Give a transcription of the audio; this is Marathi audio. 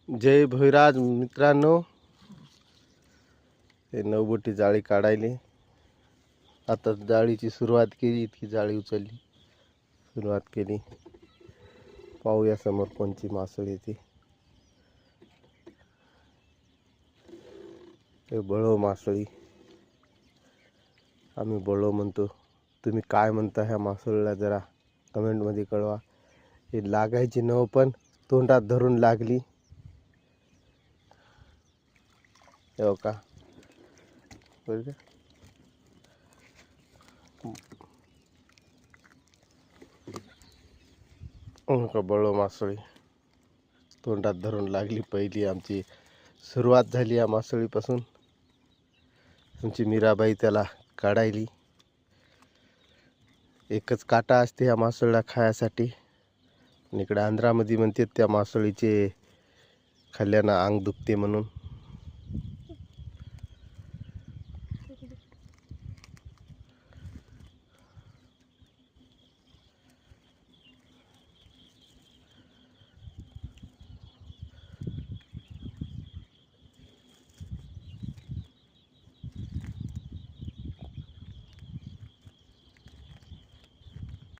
जय भैराज मित्रांनो, हे नवबोटी जाळी काढायली. आता जाळीची सुरुवात केली. इतकी जाळी उचलली, सुरुवात केली. पाहूया समोर कोणची मासळी ती. हे बळो मासळी, आम्ही बळो म्हणतो. तुम्ही काय म्हणता ह्या मासळीला जरा कमेंटमध्ये कळवा. हे लागायची नव पण तोंडात धरून लागली. हो का, बरं का बळो मासळी तोंडात धरून लागली. पहिली आमची सुरुवात झाली या मासळीपासून. आमची मीराबाई त्याला काढायली. एकच काटा असते या मासळीला खायासाठी. इकडे आंध्रामध्ये म्हणतात त्या मासळीचे खाल्ल्यानं अंग दुखते म्हणून.